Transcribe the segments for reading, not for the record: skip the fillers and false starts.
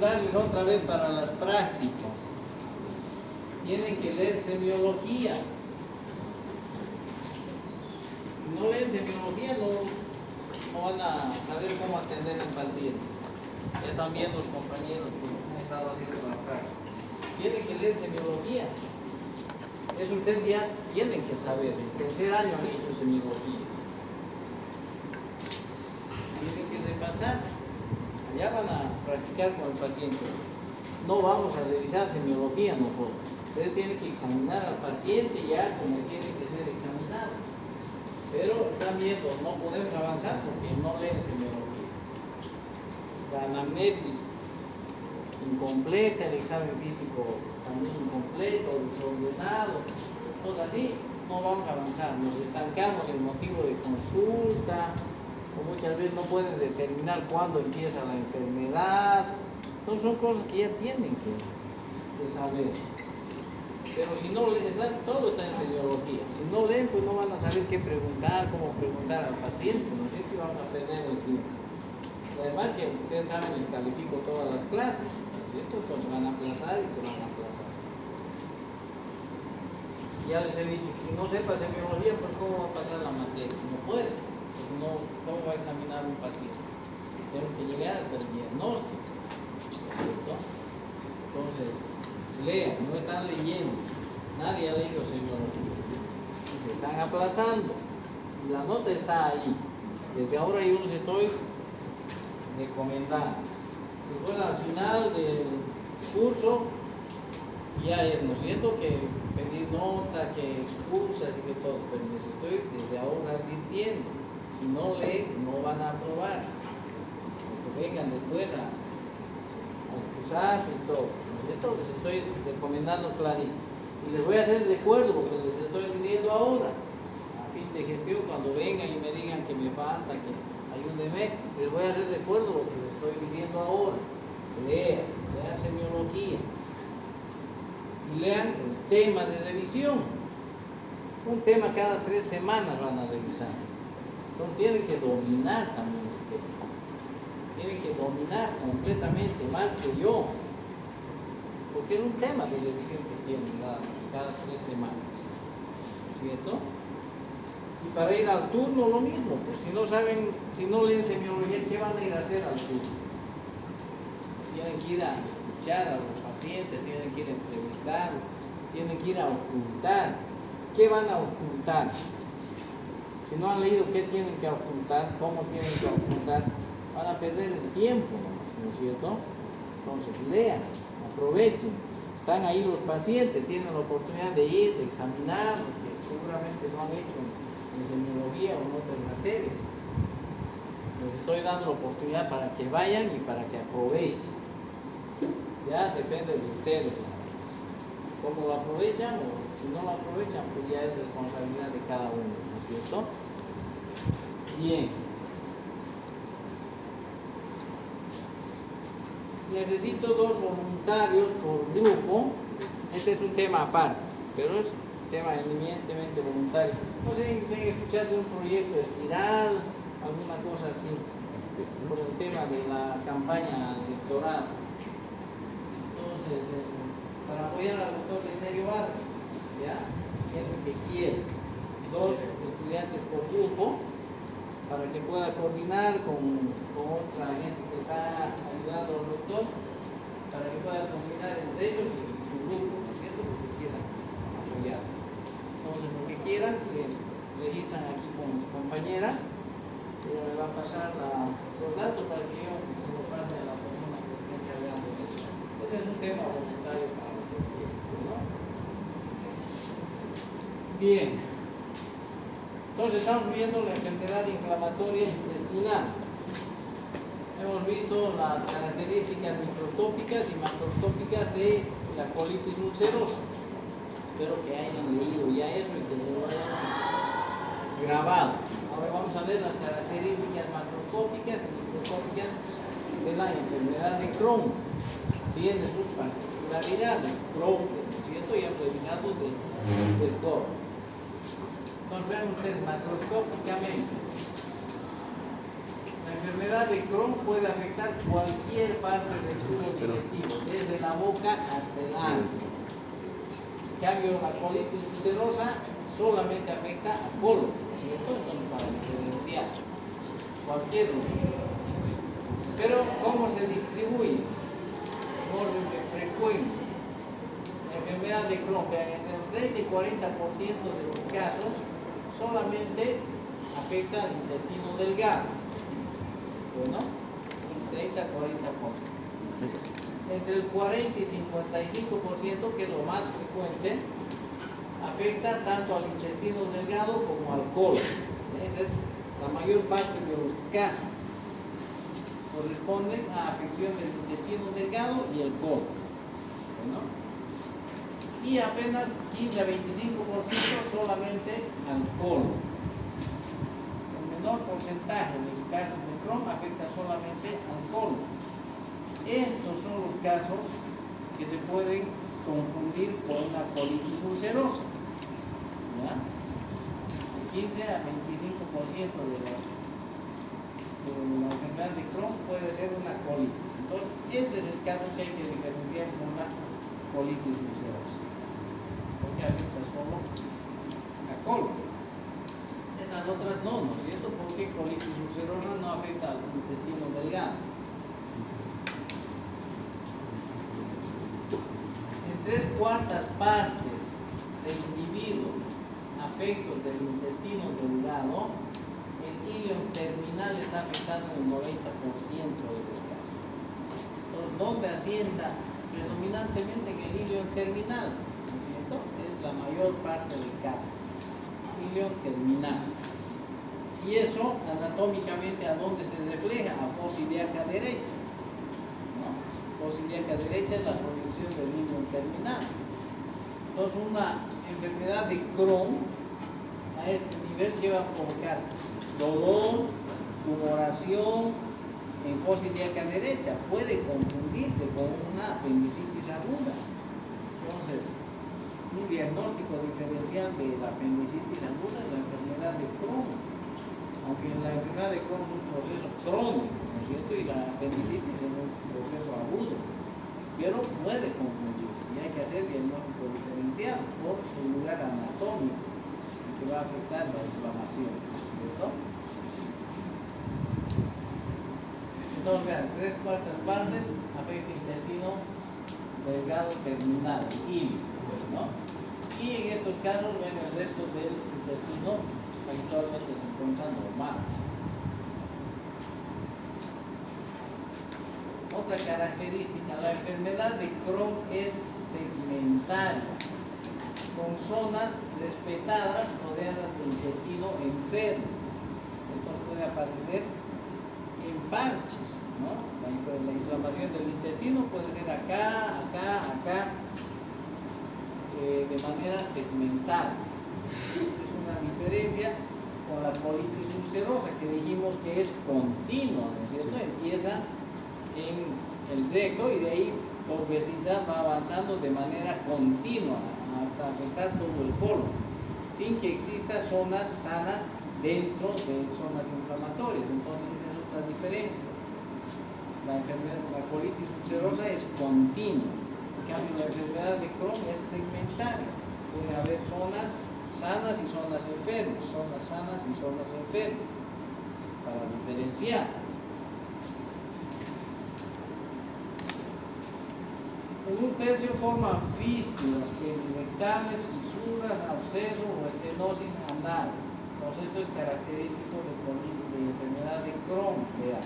ayudarles otra vez para las prácticas. Tienen que leer semiología. Si no leen semiología, no van a saber cómo atender al paciente. Ya están viendo los compañeros que han estado haciendo la práctica. Tienen que leer semiología. Eso ustedes ya tienen que saber. En tercer año han hecho semiología. Tienen que repasar. Allá van a practicar con el paciente. No vamos a revisar semiología nosotros. Ustedes tienen que examinar al paciente ya como tiene que ser examinado. Pero están viendo, no podemos avanzar porque no leen semiología. La anamnesis incompleta, el examen físico también incompleto, desordenado, todo así, no vamos a avanzar. Nos estancamos en motivo de consulta, o muchas veces no pueden determinar cuándo empieza la enfermedad. Entonces son cosas que ya tienen que saber. Pero si no leen, todo está en semiología. Si no leen, pues no van a saber qué preguntar, cómo preguntar al paciente, ¿no es cierto? Y vamos a perder el tiempo. Además que ustedes saben, les califico todas las clases, ¿no es cierto? Entonces van a aplazar y se van a aplazar. Ya les he dicho, si no sepa semiología, pues ¿cómo va a pasar la materia? No puede. Pues no, ¿cómo va a examinar un paciente? Tenemos que llegar hasta el diagnóstico, ¿no es cierto? Entonces, lean, no están leyendo. Nadie ha leído semiología. Se están aplazando. La nota está ahí. Desde ahora yo les estoy recomendando. Después al final del curso ya es, ¿no es cierto?, que pedir nota, que excusas y que todo, pero les estoy desde ahora advirtiendo. Si no leen, no van a aprobar. Que vengan después a excusarse y todo. ¿No es cierto? Les estoy recomendando clarito. Y les voy a hacer recuerdo porque les estoy diciendo ahora. A fin de gestión, cuando vengan y me digan que me falta, que ayúdenme, les voy a hacer recuerdo lo que les estoy diciendo ahora. Lean semiología. Y lean el tema de revisión. Un tema cada 3 semanas van a revisar. Entonces tienen que dominar también el tema. Tienen que dominar completamente, más que yo. Porque es un tema de revisión que tienen cada 3 semanas. ¿Cierto? Y para ir al turno lo mismo, pues si no saben, si no leen semiología, ¿qué van a ir a hacer al turno? Tienen que ir a escuchar a los pacientes, tienen que ir a entrevistar, tienen que ir a ocultar. ¿Qué van a ocultar? Si no han leído qué tienen que ocultar, cómo tienen que ocultar, van a perder el tiempo, ¿no es cierto? Entonces lean, aprovechen. Están ahí los pacientes, tienen la oportunidad de ir, de examinarlos, que seguramente no han hecho en semiología o en otras materias. Les estoy dando la oportunidad para que vayan y para que aprovechen. Ya depende de ustedes, ¿no? Cómo lo aprovechan, o si no lo aprovechan, pues ya es responsabilidad de cada uno, ¿no es cierto? Bien. Necesito 2 voluntarios por grupo. Este es un tema aparte, pero es un tema eminentemente voluntario. No sé si tienen que escuchar de un proyecto espiral, alguna cosa así, por el tema de la campaña electoral. Entonces, para apoyar al doctor Nerio Vargas, ¿ya? Siempre que quiera, 2 estudiantes por grupo, para que pueda coordinar con otra gente que está ayudando al doctor, para que pueda coordinar entre ellos y su grupo, ¿no es cierto? Los que quieran apoyar. Entonces, lo que quieran, que registran aquí con su compañera, ella me va a pasar los datos para que yo se lo pase a la persona que esté encargando de eso. Ese es un tema voluntario para nosotros, ¿no? Bien. Entonces estamos viendo la enfermedad inflamatoria intestinal. Hemos visto las características microscópicas y macroscópicas de la colitis ulcerosa. Espero que hayan leído ya eso y que se lo hayan grabado. Ahora vamos a ver las características macroscópicas y microscópicas de la enfermedad de Crohn. Tiene sus particularidades. Crohn, ¿no es cierto? Ya hemos revisado del todo. Entonces vean ustedes macroscópicamente. La La enfermedad de Crohn puede afectar cualquier parte del tubo digestivo, desde la boca hasta el ano. En cambio, la colitis ulcerosa solamente afecta a colon, ¿cierto? Eso es para diferenciar cualquier uno. Pero, ¿cómo se distribuye? En orden de frecuencia. La enfermedad de Crohn, entre el 30 y 40% de los casos, solamente afecta al intestino delgado. Bueno, 30 a 40%. Entre el 40 y 55%, que es lo más frecuente, afecta tanto al intestino delgado como al colon. Esa es la mayor parte de los casos. Corresponden a afección del intestino delgado y el colon. ¿No? Y apenas 15 a 25% solamente al colon. El menor porcentaje de los casos de Crohn afecta solamente al colon. Estos son los casos que se pueden confundir con una colitis ulcerosa. ¿Ya? El 15 a 25% de la enfermedad de Crohn puede ser una colitis. Entonces, ese es el caso que hay que diferenciar con la colitis ulcerosa, porque afecta solo la colon. Estas otras no, ¿no es cierto? Porque colitis ulcerosa no afecta al intestino delgado. En 3/4 partes de individuos afectos del intestino delgado, el ilion terminal está afectado en el 90% de los casos. Entonces, ¿dónde asienta? Predominantemente en el ilion terminal, ¿no es cierto? Es la mayor parte del caso. Ilion terminal. Y eso, anatómicamente, ¿a dónde se refleja? A fosa ilíaca derecha. ¿No? Fosa ilíaca derecha es la proyección del ilion terminal. Entonces, una enfermedad de Crohn a este nivel lleva a provocar dolor, tumoración en fosa ilíaca derecha. Puede confundirse con una apendicitis aguda. Entonces, un diagnóstico diferencial de la apendicitis aguda es la enfermedad de Crohn. Aunque la enfermedad de Crohn es un proceso crónico, ¿no es cierto? Y la apendicitis es un proceso agudo. Pero puede confundirse y hay que hacer diagnóstico diferencial por el lugar anatómico que va a afectar la inflamación, ¿cierto? Entonces, vean, 3/4 partes afecta intestino delgado terminal, ilio, ¿no? Y en estos casos, ven, el resto del intestino habitualmente se encuentra normal. Otra característica, la enfermedad de Crohn es segmentaria, con zonas respetadas rodeadas del intestino enfermo. Entonces puede aparecer en parches, ¿no? La inflamación del intestino puede ser acá, de manera segmentada. Es una diferencia con la colitis ulcerosa, que dijimos que es continua, ¿no es cierto? Empieza en el recto y de ahí por obesidad va avanzando de manera continua hasta afectar todo el colon, sin que exista zonas sanas dentro de zonas inflamatorias. Entonces esa es otra diferencia. La enfermedad de la colitis ulcerosa es continua, en cambio la enfermedad de Crohn es segmentaria. Puede haber zonas sanas y zonas enfermas, zonas sanas y zonas enfermas, para diferenciar. En un tercio forman fístulas perirectales, fisuras, abscesos o estenosis anal. Entonces esto es característico de enfermedad de Crohn. Vean,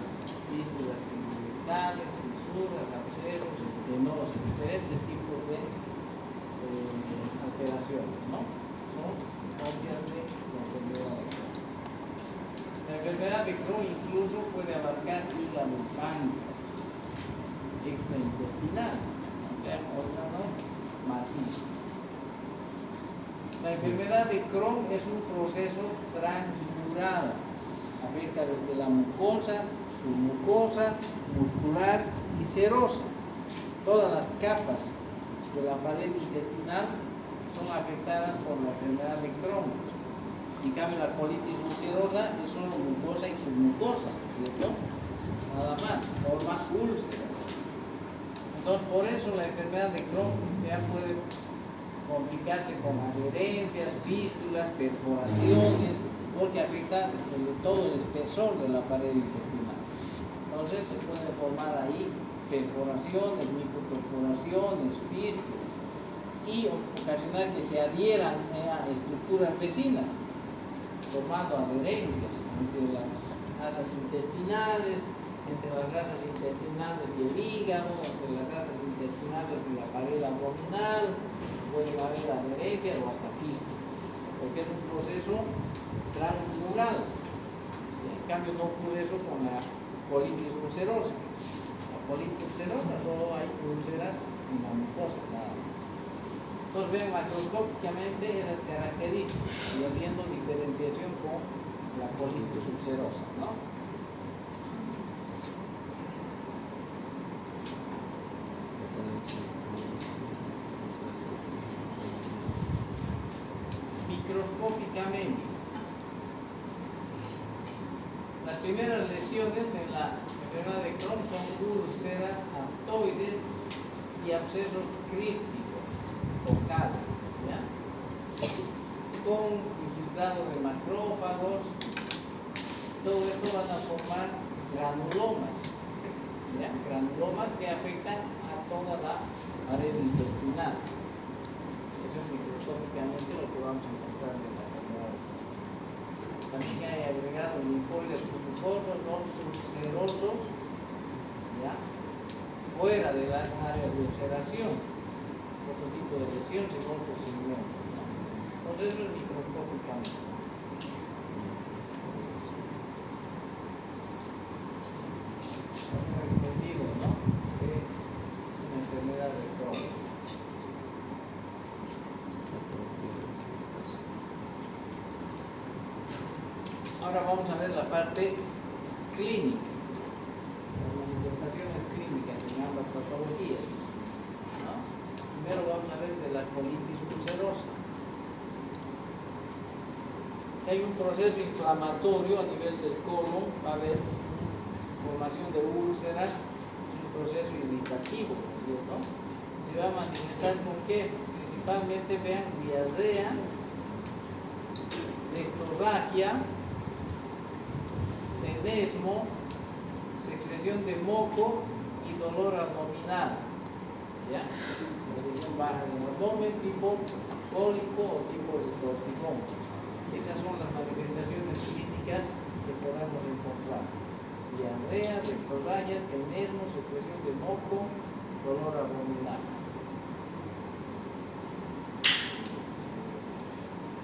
fístulas perirectales, fisuras, abscesos, estenosis, diferentes tipos de alteraciones, ¿no? Son propias de la enfermedad de Crohn. La enfermedad de Crohn incluso puede abarcar hígado, páncreas, extraintestinal, órganos macizos. La enfermedad de Crohn es un proceso transmural, afecta desde la mucosa, submucosa, muscular y serosa. Todas las capas de la pared intestinal son afectadas por la enfermedad de Crohn. En cambio, la colitis ulcerosa es solo mucosa y submucosa, ¿cierto? Nada más, forma úlceras. Entonces, por eso la enfermedad de Crohn ya puede complicarse con adherencias, fístulas, perforaciones, porque afecta sobre todo el espesor de la pared intestinal. Entonces, se pueden formar ahí perforaciones, microperforaciones, fístulas, y ocasionar que se adhieran a estructuras vecinas, formando adherencias entre las asas intestinales, entre las asas intestinales y el hígado, entre las asas intestinales y la pared abdominal, puede haber adherencia o hasta fístula, porque es un proceso transmural. En cambio, no ocurre eso con la colitis ulcerosa. La colitis ulcerosa solo hay úlceras en la mucosa, nada más. Entonces ven macroscópicamente esas características y haciendo diferenciación con la colitis ulcerosa, ¿no? Microscópicamente, las primeras lesiones en la enfermedad de Crohn son úlceras aftoides y abscesos crípticos focales, ¿ya? Con infiltrados de macrófagos. Todo esto van a formar granulomas, ¿ya? Granulomas que afectan a toda la pared intestinal. Eso es microscópicamente lo que vamos a encontrar en la enfermedad. También hay agregados linfoides submucosos o subserosos, ¿ya? Fuera de las áreas de ulceración, otro tipo de lesión sin otros segmentos, ¿no? Entonces eso es microscópicamente. Extendido, ¿no? De una enfermedad de Crohn. Ahora vamos a ver la parte clínica, las manifestaciones clínicas en ambas patologías, ¿no? Primero vamos a ver de la colitis ulcerosa. Si hay un proceso inflamatorio a nivel del colon, va a haber formación de úlceras, es un proceso irritativo, ¿no es cierto? Se va a manifestar con qué? Principalmente, vean, diarrea, rectorragia, tenesmo, secreción de moco y dolor abdominal, ¿ya? La región baja del abdomen, tipo cólico o tipo de torticón. Esas son las manifestaciones clínicas que podemos encontrar: diarrea, rectorragia, tenesmo, secreción de moco, dolor abdominal.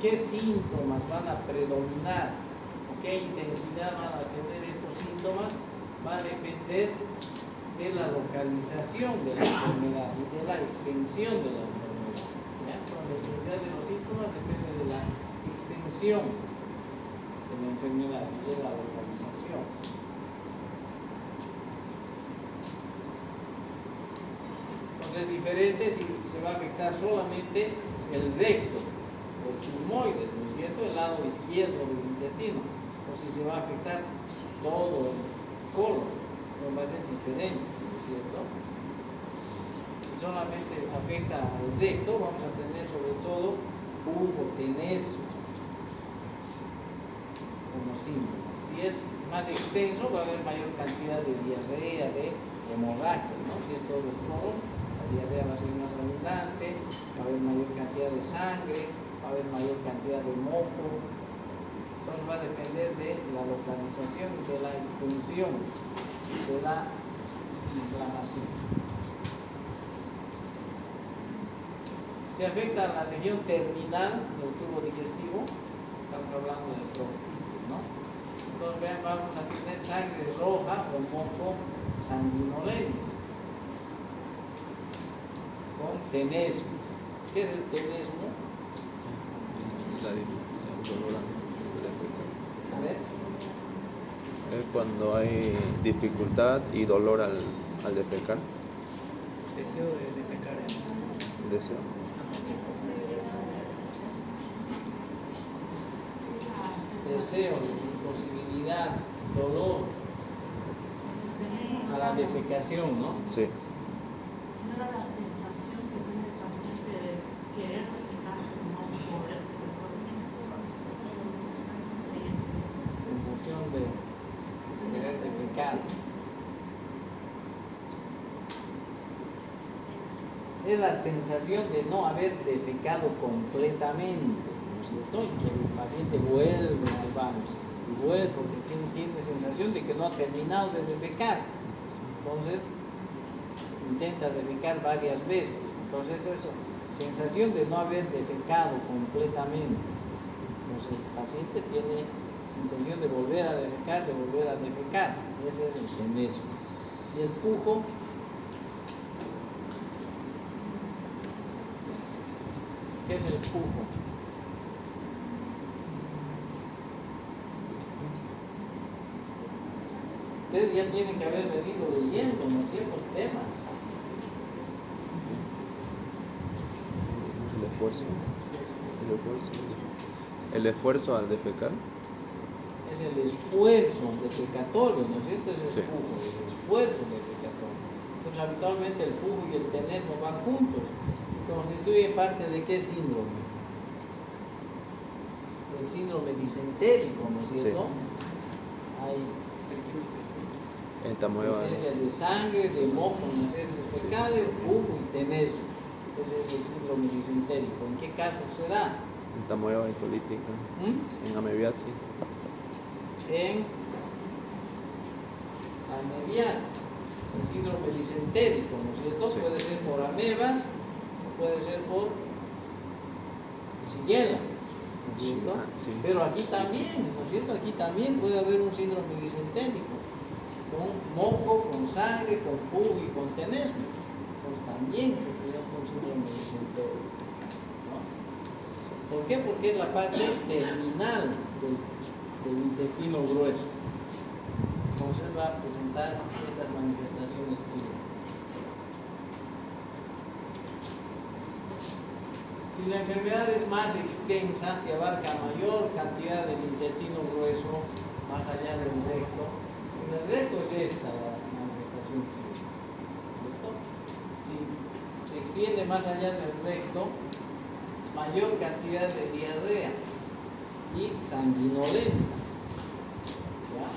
¿Qué síntomas van a predominar? ¿Qué intensidad van a tener estos síntomas? Va a depender de la localización de la enfermedad y de la extensión de la enfermedad, ¿ya? La intensidad de los síntomas depende de la extensión de la enfermedad y de la localización. Entonces es diferente si se va a afectar solamente el recto o el sigmoides, ¿no es cierto?, el lado izquierdo del intestino, o si se va a afectar todo el colon, no va a ser diferente, ¿no es cierto? Si solamente afecta al recto, vamos a tener sobre todo pulpo, tenesmo como síntomas. Si es más extenso, va a haber mayor cantidad de diarrea, de hemorragia, ¿no? Si es todo el colon, la diarrea va a ser más abundante, va a haber mayor cantidad de sangre, va a haber mayor cantidad de moco. Entonces va a depender de la localización y de la extensión de la inflamación. Se afecta a la región terminal del tubo digestivo, estamos hablando de bronquitis, ¿no? Entonces vean, vamos a tener sangre roja o moco sanguinolento con tenesmo. ¿Qué es el tenesmo? Es el dolor A ver. es cuando hay dificultad y dolor al defecar. Deseo de defecar. Deseo. deseo, imposibilidad, dolor a la defecación, ¿no? Sí. No era la sensación que tiene el paciente de querer defecar, no poder Sensación de querer defecar. Es la sensación de no haber defecado completamente, ¿no es cierto? Y que el paciente vuelve al baño y vuelve porque sí tiene sensación de que no ha terminado de defecar. Entonces intenta defecar varias veces. Entonces eso, sensación de no haber defecado completamente. Entonces el paciente tiene intención de volver a defecar, ese es el tenesmo. Y el pujo, ¿qué es el pujo? Ustedes ya tienen que haber venido leyendo, ¿no es cierto? Temas. El esfuerzo al defecar. Es el esfuerzo defecatorio, ¿no es cierto? Es el Sí. pujo, el esfuerzo defecatorio. Entonces, habitualmente el pujo y el tenesmo van juntos y constituyen parte de qué síndrome? El síndrome disentérico, ¿no es cierto? Hay presencia de sangre, de moco en las heces fecales, pujo y tenesmo. Ese es el síndrome disentérico. ¿En qué casos se da? En tamoeba hidrolítica, en amebiasis. En amebiasis, el síndrome disentérico, ¿no es cierto? Sí. Puede ser por amebas o puede ser por shigella, ¿no es cierto? Sí. Pero aquí Sí, también, sí, sí. ¿no es cierto? Aquí también puede haber un síndrome disentérico, con moco, con sangre, con pujo y con tenesmo. Pues también se tiene un síndrome disentérico, ¿no? ¿Por qué? Porque es la parte terminal del intestino grueso. Entonces va a presentar estas manifestaciones clínicas. Si la enfermedad es más extensa, si abarca mayor cantidad del intestino grueso, más allá del recto, en el recto es esta la manifestación clínica, ¿cierto? Si se extiende más allá del recto, mayor cantidad de diarrea y sanguinolenta. ¿Ya?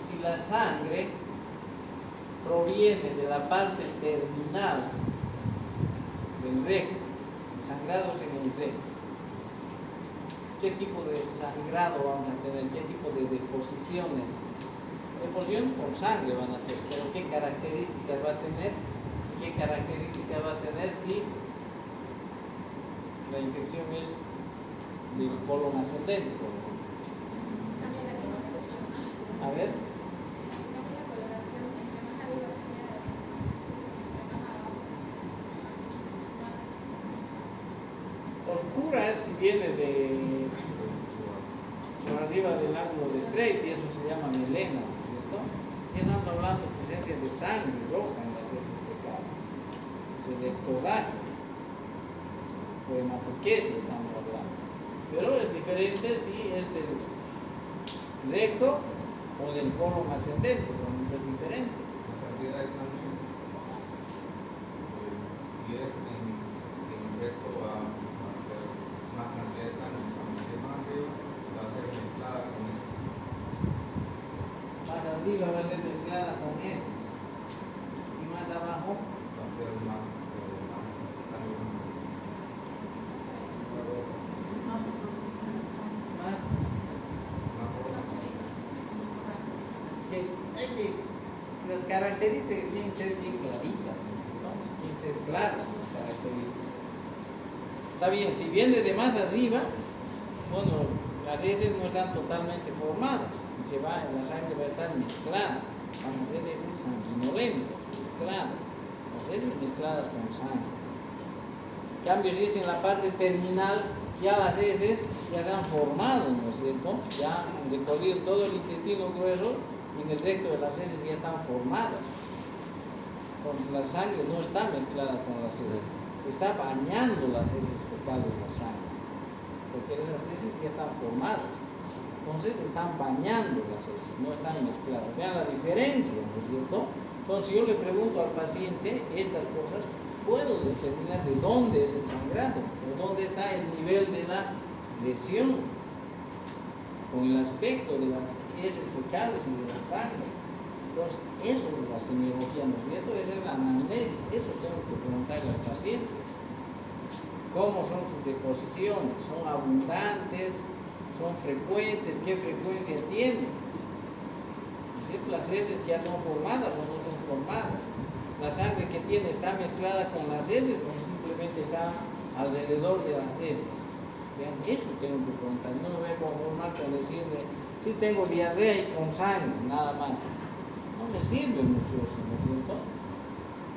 Si la sangre proviene de la parte terminal del recto, sangrados en el recto, ¿qué tipo de sangrado vamos a tener? ¿Qué tipo de deposiciones? Deposiciones con sangre van a ser, pero ¿qué características va a tener? ¿Qué características va a tener si la infección es del colon ascendente, por ejemplo? A ver. Oscura es si viene de por arriba del ángulo de Streit y eso se llama melena, ¿no es cierto? Y estamos hablando de presencia de sangre roja en las heces fecales. Eso es ectoragia o hematoquesia estamos hablando. Pero es diferente si es del recto o del colon ascendente, por ejemplo, es diferente. La cantidad de sangre, si es en el recto va a ser más cantidad de sangre, si es más arriba va a ser mezclada con eso. Más arriba va a ser mezclada con heces y más abajo Va a ser más sangre. más. Más roja. Es que hay que, las características tienen que ser bien claritas, ¿no? Tienen que ser claras las características. Está bien, si viene de más arriba, bueno, las heces no están totalmente formadas y la sangre va a estar mezclada, van a ser heces sanguinolentas, mezcladas, las heces mezcladas con sangre. En cambio, si es en la parte terminal, ya las heces ya se han formado, ¿no es cierto? Ya han recorrido todo el intestino grueso y en el recto de las heces ya están formadas. Entonces la sangre no está mezclada con las heces. está bañando las heces fecales en la sangre, porque esas heces ya están formadas. Entonces están bañando las heces, no están mezcladas. Vean la diferencia, ¿no es cierto? Entonces yo le pregunto al paciente estas cosas, puedo determinar de dónde es el sangrado, o dónde está el nivel de la lesión, con el aspecto de las heces fecales y de la sangre. Entonces, eso es la semiología, ¿no es cierto? Esa es la anamnesis, eso tengo que preguntarle al paciente. ¿Cómo son sus deposiciones? ¿Son abundantes? ¿Son frecuentes? ¿Qué frecuencia tienen? ¿No es cierto? Las heces ya son formadas o no son formadas. La sangre que tiene está mezclada con las heces o simplemente está alrededor de las heces. Vean, eso tengo que preguntar. No me veo normal con decirle, sí tengo diarrea y con sangre, nada más. No me sirve mucho eso, ¿no es cierto?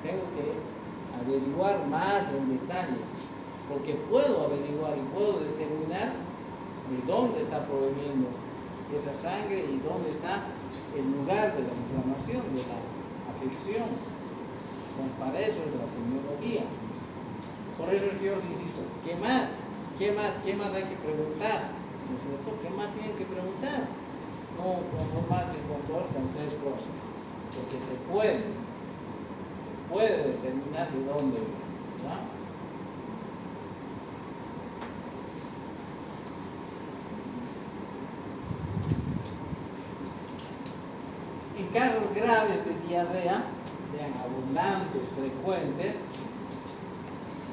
Tengo que averiguar más en detalle, porque puedo averiguar y puedo determinar de dónde está proveniendo esa sangre y dónde está el lugar de la inflamación, de la afección. Entonces, para eso es la semiología. Por eso es que yo os insisto, ¿qué más? ¿Qué más hay que preguntar? ¿No es cierto? ¿Qué más tienen que preguntar? No conformarse con dos, con tres cosas. Porque se puede determinar de dónde viene, ¿verdad? En casos graves de diarrea, vean, abundantes, frecuentes,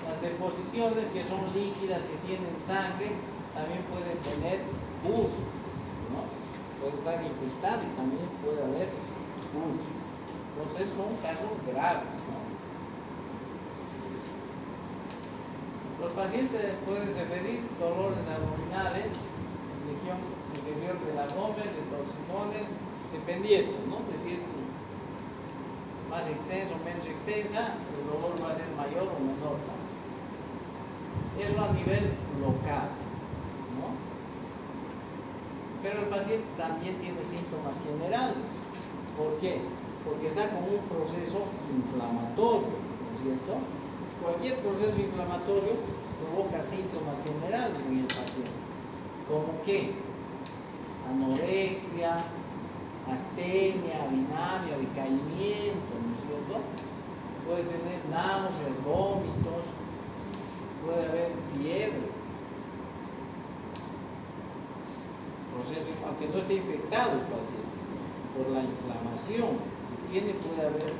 las deposiciones que son líquidas, que tienen sangre, también pueden tener pus, ¿no? Puede estar infectado y también puede haber pus. Entonces son casos graves, ¿no? Los pacientes pueden referir dolores abdominales, región inferior del abdomen, de torsimones, dependiendo, ¿no? De si es más extensa o menos extensa, el dolor va a ser mayor o menor. Eso a nivel local, ¿no? Pero el paciente también tiene síntomas generales. ¿Por qué? Porque está con un proceso inflamatorio, ¿no es cierto? Cualquier proceso inflamatorio provoca síntomas generales en el paciente. ¿Como qué? Anorexia, astenia, arinamia, decaimiento, ¿no es cierto? Puede tener náuseas, vómitos, puede haber fiebre. Proceso, aunque no esté infectado el paciente, por la inflamación que tiene, puede haber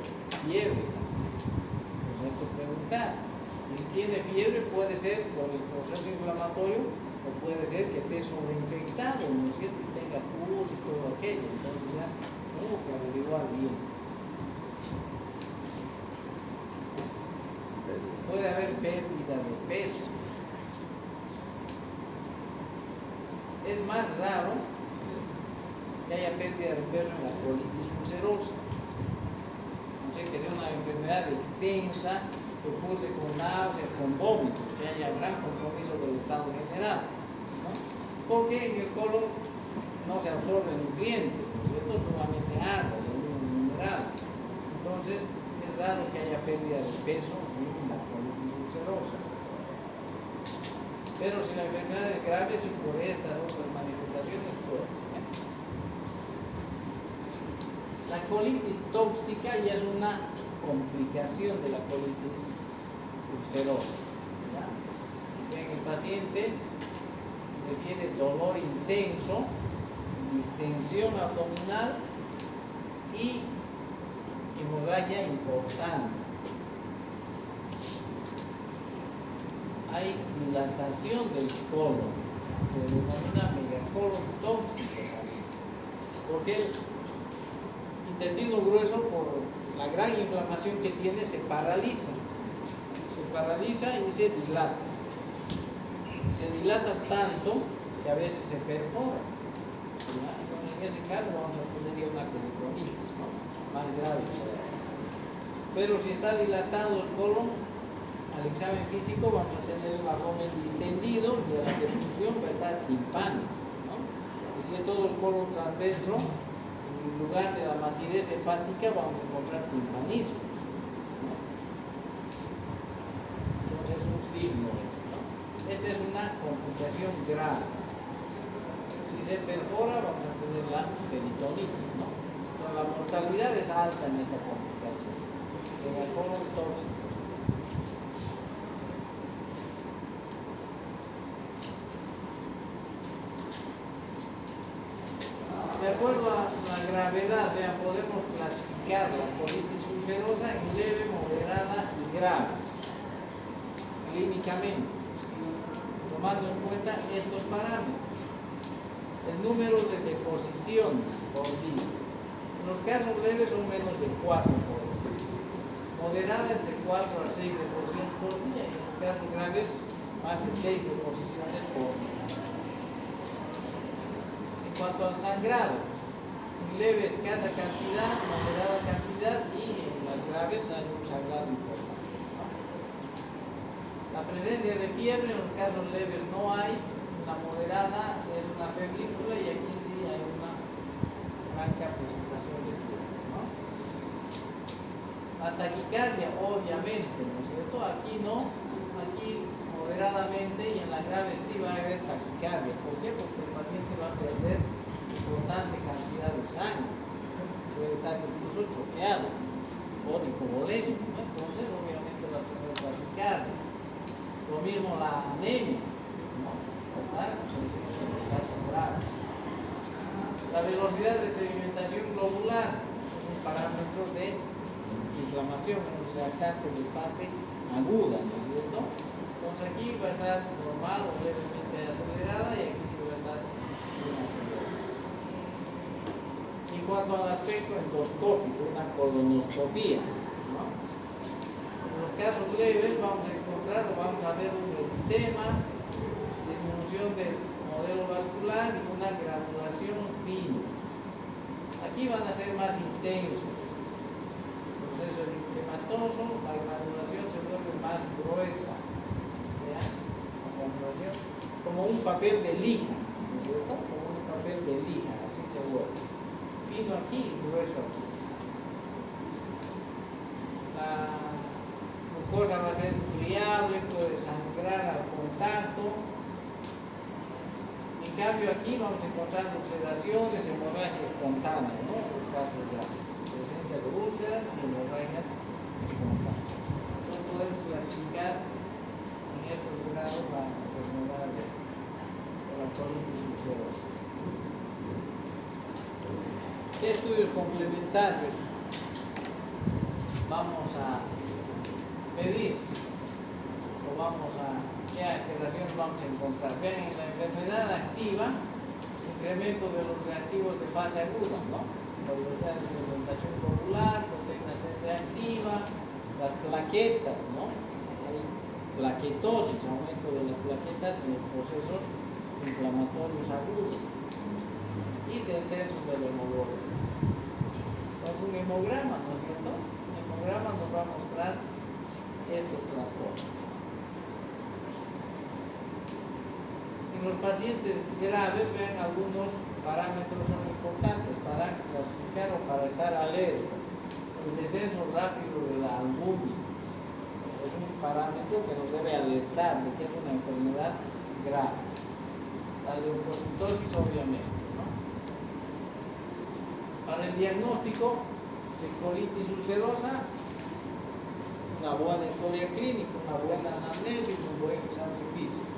fiebre también. Nos hay que preguntar. Y si tiene fiebre, puede ser por el proceso inflamatorio o puede ser que esté sobreinfectado, ¿no es cierto? Y tenga pus y todo aquello. Entonces ya tengo que averiguar bien. Puede haber pérdida de peso. Es más raro que haya pérdida de peso en la colitis ulcerosa. No sé, que sea una enfermedad extensa, que curse con náuseas, con vómitos, que haya gran compromiso del estado general, ¿no? Porque en el colon no se absorbe nutrientes, ¿no es cierto? Solamente agua, un mineral. Entonces es raro que haya pérdida de peso en la colitis ulcerosa. Pero si la enfermedad es grave, si por estas otras manifestaciones puede. La colitis tóxica ya es una complicación de la colitis ulcerosa. ¿Ya? En el paciente refiere dolor intenso, distensión abdominal y hemorragia importante. Hay dilatación del colon, se denomina megacolon tóxico también, porque el intestino grueso, por la gran inflamación que tiene, se paraliza y se dilata. Se dilata tanto que a veces se perfora. Entonces, en ese caso vamos a poner ya una colitonitis, ¿no? Más grave. Pero si está dilatado el colon, al examen físico vamos a tener un abdomen distendido y a la perfusión va a estar timpánico, ¿no? Y si es todo el colon transverso, en lugar de la matidez hepática vamos a encontrar timpanismo, ¿no? Entonces no es, ¿no? Esta es una complicación grave. Si se perfora, vamos a tener la peritonitis, ¿no? Pero la mortalidad es alta en esta complicación. En el colon tóxico. De acuerdo a la gravedad, vean, podemos clasificar la colitis ulcerosa en leve, moderada y grave, clínicamente, tomando en cuenta estos parámetros. El número de deposiciones por día. En los casos leves son menos de 4 por día. Moderada entre 4 a 6 deposiciones por día y en los casos graves más de 6 deposiciones por día. En cuanto al sangrado, en leve escasa cantidad, moderada cantidad y en las graves hay un sangrado importante. La presencia de fiebre en los casos leves no hay, la moderada es una febrícula y aquí sí hay una franca presentación de fiebre, ¿no? La taquicardia, obviamente, ¿no es cierto? Aquí no, aquí moderadamente y en la grave sí va a haber taquicardia. ¿Por qué? Porque el paciente va a perder importante cantidad de sangre, puede estar incluso choqueado por hipovolemia, ¿no? Entonces obviamente va a tener taquicardia. Lo mismo la anemia, ¿no? ¿Verdad? La velocidad de sedimentación globular es un parámetro de inflamación en los reactantes de fase aguda, ¿no es cierto? Entonces aquí va a estar normal o levemente acelerada y aquí sí va a estar bien acelerada. En cuanto al aspecto endoscópico, una colonoscopía, ¿no? En los casos leves vamos a encontrar o vamos a ver un edema, disminución del modelo vascular y una granulación fina. Aquí van a ser más intensos. Proceso eritematoso, la granulación se vuelve más gruesa. ¿Vean? La granulación como un papel de lija, ¿no es cierto? Como un papel de lija, así se vuelve. Fino aquí y grueso aquí. La glucosa va a ser friable, puede sangrar al contacto. En cambio aquí vamos a encontrar ulceraciones, hemorragia espontánea, ¿no? Los casos graves. Presencia de úlceras y hemorragias espontáneas. Entonces podemos clasificar en estos grados la enfermedad de la colitis ulcerosa. ¿Qué estudios complementarios vamos a medir? O vamos a, ¿qué alteraciones vamos a encontrar? Vean, en la enfermedad activa, incremento de los reactivos de fase aguda, ¿no? La velocidad de sedimentación globular, proteína C reactiva, las plaquetas, ¿no? Hay plaquetosis, aumento de las plaquetas en los procesos inflamatorios agudos y descenso del hemoglobina. Entonces un hemograma, ¿no es cierto? El hemograma nos va a mostrar estos trastornos. En los pacientes graves, vean, algunos parámetros son importantes para clasificar o para estar alerta. El descenso rápido de la albúmina es un parámetro que nos debe alertar de que es una enfermedad grave. La leucocitosis, obviamente, ¿no? Para el diagnóstico de colitis ulcerosa, una buena historia clínica, una buena anamnesis, un buen examen físico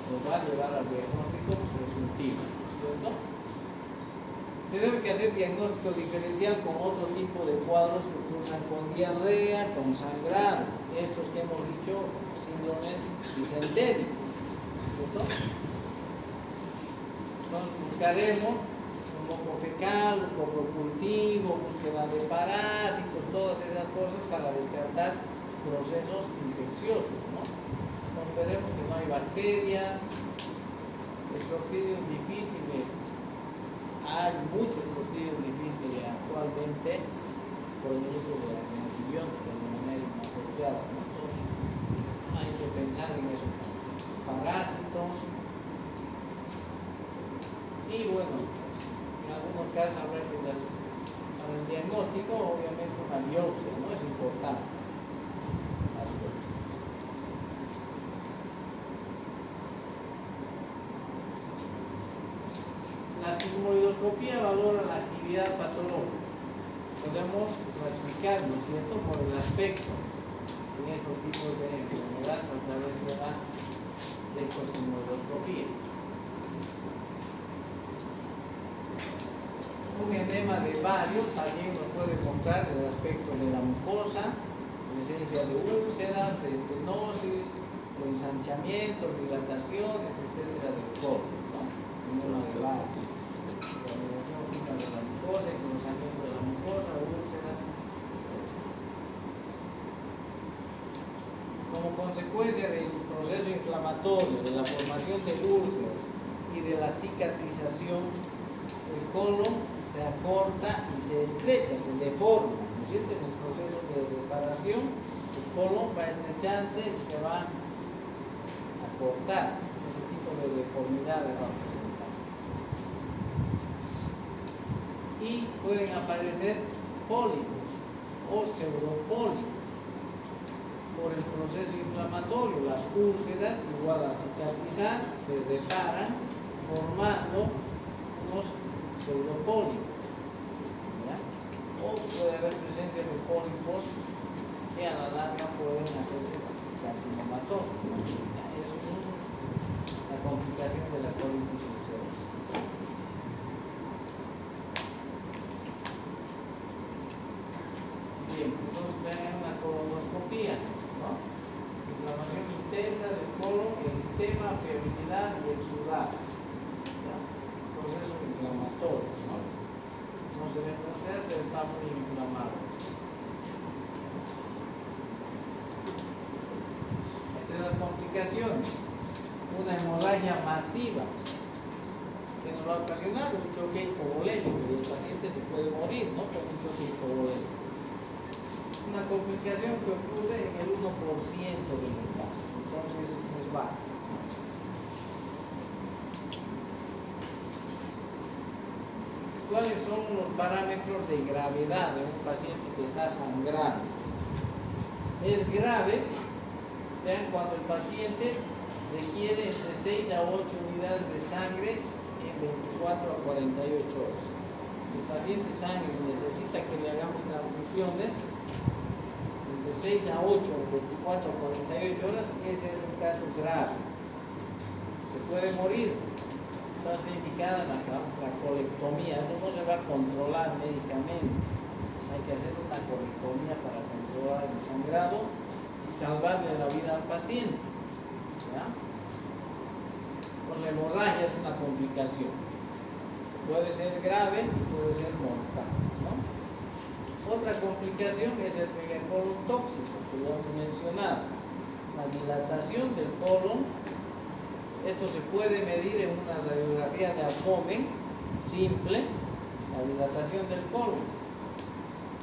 nos va a llevar al diagnóstico presuntivo, ¿cierto? Tenemos que hacer diagnóstico diferencial con otro tipo de cuadros que cursan con diarrea, con sangrado, estos que hemos dicho, síndromes disentéricos, ¿cierto? Entonces buscaremos un moco fecal, un moco cultivo, búsqueda de parásitos, todas esas cosas para descartar procesos infecciosos, ¿no? Entonces veremos que no hay bacterias, el Clostridium difficile, hay muchos Clostridium difficile actualmente por el uso de antibióticos de manera inapropiada, ¿no? Entonces hay que pensar en eso, parásitos y bueno, en algunos casos habrá que dar para el diagnóstico, obviamente una biopsia, ¿no? Es importante. La sigmoidoscopía valora la actividad patológica. Podemos clasificar, ¿no es cierto?, por el aspecto en estos tipos de enfermedad a través de la sigmoidoscopía. Un edema de Barrio también nos puede mostrar el aspecto de la mucosa, presencia de úlceras, de estenosis, o ensanchamientos, dilataciones, etcétera, del colon, ¿no? Edema de Barrio, la fina de la mucosa, engrosamiento de la mucosa, úlceras, etc. Como consecuencia del proceso inflamatorio, de la formación de úlceras y de la cicatrización, el colon se acorta y se estrecha, se deforma, ¿no es cierto? En el proceso de reparación, el colon va a estrecharse y se va a cortar. Ese tipo de deformidad va a presentar. Y pueden aparecer pólipos o pseudopólipos por el proceso inflamatorio. Las úlceras, igual al cicatrizar, se reparan formando unos pseudopólipos, ¿ya? O puede haber presencia de pólipos que a la larga pueden hacerse carcinomatosos, ¿no? Es una complicación de la colitis ulcerosa. Bien, entonces vean una colonoscopía, ¿no? Inflamación intensa del colon, eritema, febrilidad y exudado. Proceso inflamatorio, ¿no? Se ve conocer, pero está muy inflamado. Entre las complicaciones, una hemorragia masiva que nos va a ocasionar un choque hipovolémico y el paciente se puede morir, ¿no?, por un choque hipovolémico. Una complicación que ocurre en el 1% de los casos, entonces es bajo. ¿Cuáles son los parámetros de gravedad de un paciente que está sangrando? Es grave, vean, cuando el paciente requiere entre 6 a 8 unidades de sangre en 24 a 48 horas. Si el paciente sangra y necesita que le hagamos transfusiones entre 6 a 8 en 24 a 48 horas, ese es un caso grave. Se puede morir. Está indicada la colectomía. Eso no se va a controlar médicamente. Hay que hacer una colectomía para controlar el sangrado y salvarle la vida al paciente, ¿ya? Pues la hemorragia es una complicación. Puede ser grave y puede ser mortal, ¿no? Otra complicación es el megacolon tóxico, que lo hemos mencionado. La dilatación del colon. Esto se puede medir en una radiografía de abdomen simple, la dilatación del colon.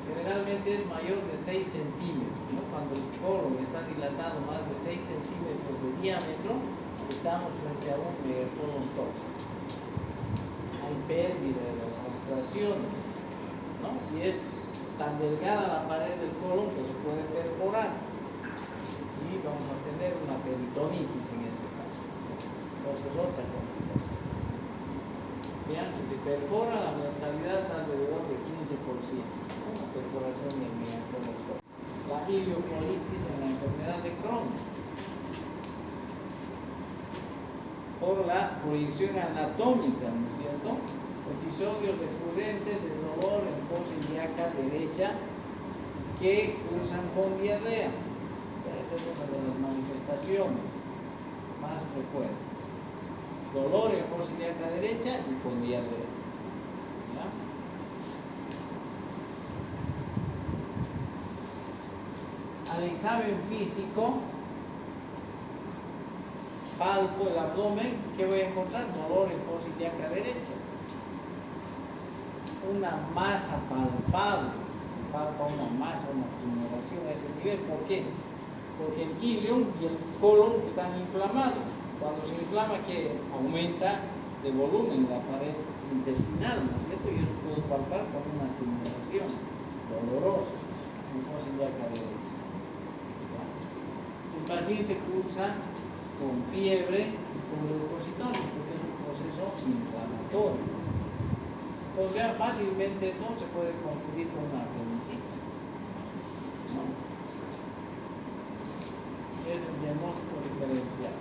Generalmente es mayor de 6 centímetros, ¿no? Cuando el colon está dilatado más de 6 centímetros de diámetro, estamos frente a un megacolon tóxico. Hay pérdida de las filtraciones, ¿no? Y es tan delgada la pared del colon que se puede perforar. Y vamos a tener una peritonitis en ese caso. Entonces, otra complicación. Vean, si se perfora, la mortalidad está alrededor del 15%, ¿no? La perforación del megacolon tóxico. La ileocolitis en la enfermedad de Crohn, por la proyección anatómica, ¿no es cierto? Episodios recurrentes de dolor en fosa ilíaca derecha que cursan con diarrea. Esa es una de las manifestaciones más frecuentes. Dolor en fosa ilíaca derecha y con diarrea. ¿Ya? Al examen físico, palpo el abdomen, ¿qué voy a encontrar? Dolor en fosa ilíaca derecha. Una masa palpable, se palpa una masa, una tumoración a ese nivel. ¿Por qué? Porque el ilium y el colon están inflamados. Cuando se inflama, que aumenta de volumen la pared intestinal, ¿no es cierto? Y eso puede palpar con una tumoración dolorosa en fosa ilíaca derecha. El paciente cursa con fiebre y con leucocitosis, porque es un proceso inflamatorio. Entonces, vean, fácilmente esto se puede confundir con una apendicitis, ¿no? Es el diagnóstico diferencial.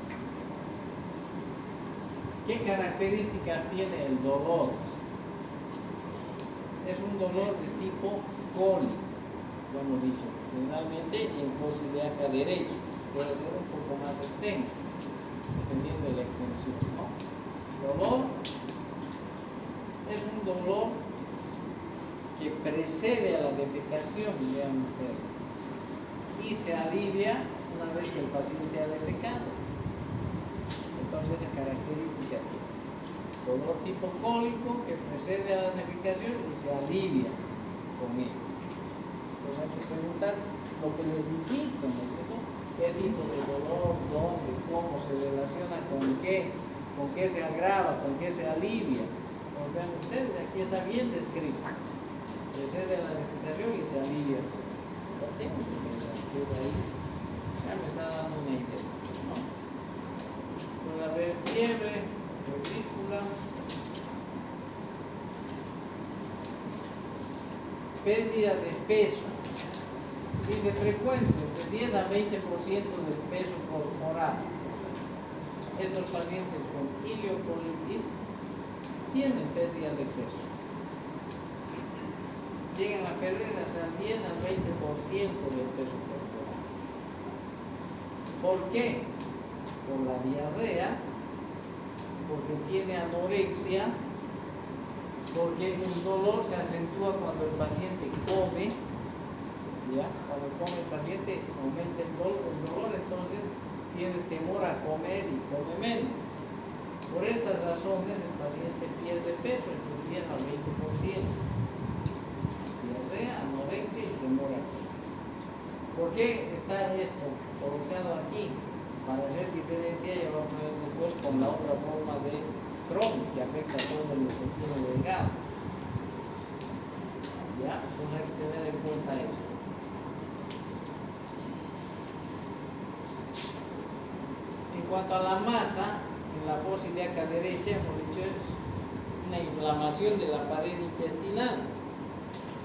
¿Qué características tiene el dolor? Es un dolor de tipo cólico, lo hemos dicho, generalmente en fosa ilíaca derecha, puede ser un poco más extenso, dependiendo de la extensión, ¿no? Dolor es un dolor que precede a la defecación, vean ustedes, y se alivia una vez que el paciente ha defecado. Entonces, esa característica tiene dolor tipo cólico que precede a la defecación y se alivia con ello. Entonces hay que preguntar lo que les insisto, ¿no? ¿Qué tipo de dolor, dónde, cómo se relaciona, con qué se agrava, con qué se alivia? Como vean ustedes, aquí está bien descrito. Precede a la defecación y se alivia. Lo tengo que pensar, que es ahí. Ya me está dando una idea, ¿no? Puede haber fiebre, febrícula, pérdida de peso. Dice frecuente, de 10 a 20% del peso corporal. Estos pacientes con ileocolitis tienen pérdida de peso. Llegan a perder hasta el 10 al 20% del peso corporal. ¿Por qué? Por la diarrea, porque tiene anorexia, porque el dolor se acentúa cuando el paciente come, ¿ya? Cuando come el paciente aumenta el dolor, entonces tiene temor a comer y come menos. Por estas razones el paciente pierde peso entre 10 al 20%. Diarrea, anorexia y temor a comer. ¿Por qué está esto colocado aquí? Para hacer diferencia, ya vamos a ver después con la otra forma de Crohn que afecta a todo el intestino delgado. ¿Ya? Entonces hay que tener en cuenta esto. En cuanto a la masa, en la fosa ilíaca derecha, hemos dicho, es una inflamación de la pared intestinal.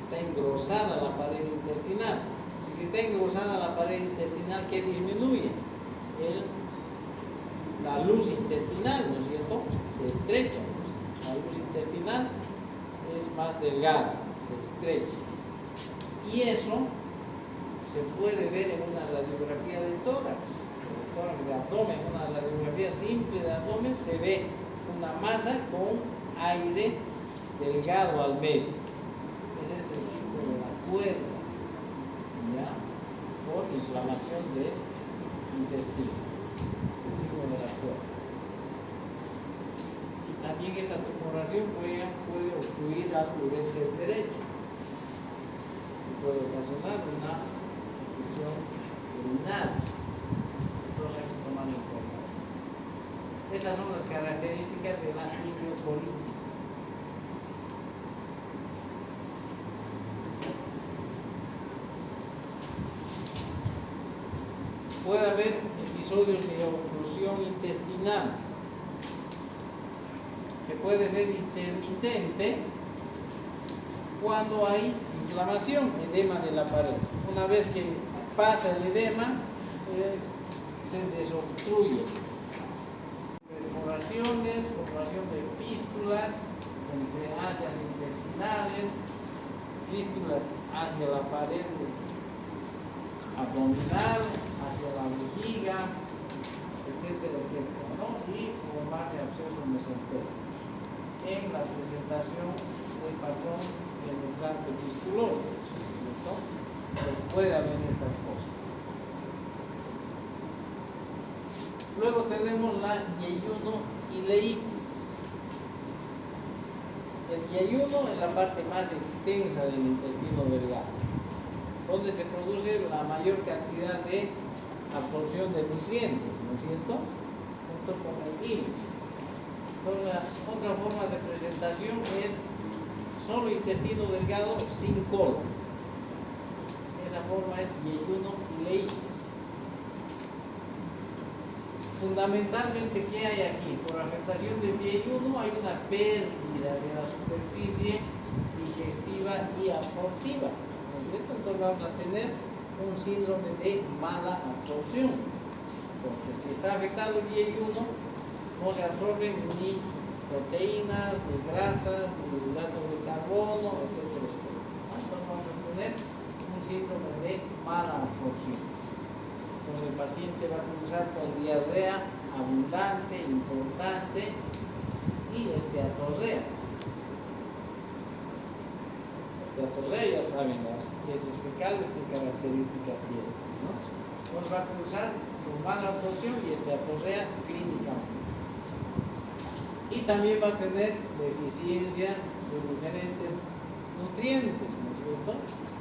Está engrosada la pared intestinal. Y si está engrosada la pared intestinal, ¿qué disminuye? La luz intestinal, ¿no es cierto? Se estrecha, pues. La luz intestinal es más delgada, se estrecha. Y eso se puede ver en una radiografía de tórax, de abdomen, una radiografía simple de abdomen, se ve una masa con aire delgado al medio. Ese es el signo de la cuerda, ¿ya? Por inflamación del intestino, el signo de la cuerda. Y también esta tumoración puede obstruir al uréter derecho y puede ocasionar una obstrucción urinaria. Entonces hay que tomar en cuenta. Estas son las características de la ileocolitis. Puede haber episodios de oclusión intestinal, que puede ser intermitente cuando hay inflamación, edema de la pared. Una vez que pasa el edema, se desobstruye. Perforaciones, formación de fístulas entre asas intestinales, fístulas hacia la pared abdominal, hacia la vejiga, etcétera, etcétera, ¿no? Y formarse absceso mesentérico. En la presentación del patrón penetrante fistuloso, ¿cierto? Pero puede haber estas cosas. Luego tenemos la yeyuno-ileitis. El yeyuno es la parte más extensa del intestino delgado, donde se produce la mayor cantidad de absorción de nutrientes, ¿no es cierto? Junto con el hilo. Entonces, la otra forma de presentación es solo intestino delgado sin colon. Esa forma es yeyuno-ileitis. Fundamentalmente, ¿qué hay aquí? Por afectación de pie 1 hay una pérdida de la superficie digestiva y absortiva, ¿no es cierto? Entonces vamos a tener un síndrome de mala absorción, porque si está afectado el pie 1 no se absorben ni proteínas, ni grasas, ni hidratos de carbono, etcétera, etcétera. Entonces vamos a tener un síndrome de mala absorción. Entonces el paciente va a cruzar con diarrea abundante, importante y esteatorrea. Esteatorrea, ya saben, las heces fecales, qué características tienen, ¿no? Entonces va a cruzar con mala absorción y esteatorrea clínicamente. Y también va a tener deficiencias de diferentes nutrientes, ¿no es cierto?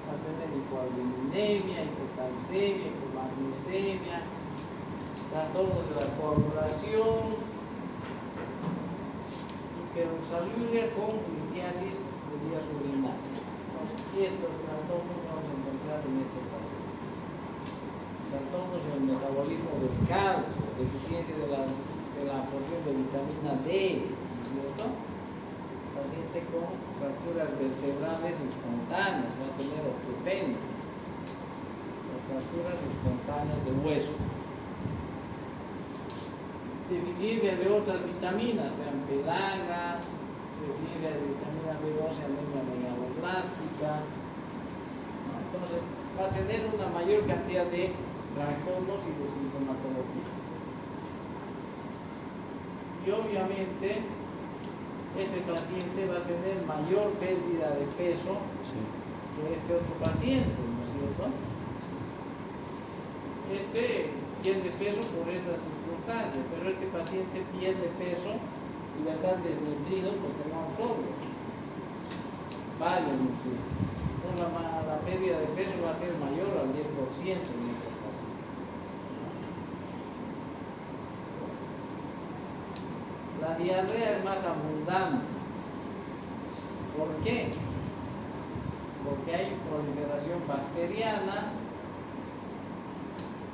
Va a tener hipoalbuminemia, hipocalcemia, hipomagnesemia, trastornos de la coagulación, hiperoxaluria con litiasis de vías urinarias. Entonces, estos trastornos vamos a encontrar en este paciente. Trastornos en el metabolismo del calcio, deficiencia de la absorción de vitamina D, ¿no es cierto? Paciente con fracturas vertebrales espontáneas, va a tener osteopenia, las fracturas espontáneas de huesos. Deficiencia de otras vitaminas, vean, pelaga, deficiencia de vitamina B12, anemia megaloblástica. Entonces va a tener una mayor cantidad de trastornos y de sintomatología. Y obviamente este paciente va a tener mayor pérdida de peso que este otro paciente, ¿no es cierto? Este pierde peso por estas circunstancias, pero este paciente pierde peso y va a estar desnutrido porque no absorbe varios nutrientes. Entonces la pérdida de peso va a ser mayor al 10% en estos pacientes. La diarrea es más abundante. ¿Por qué? Porque hay proliferación bacteriana,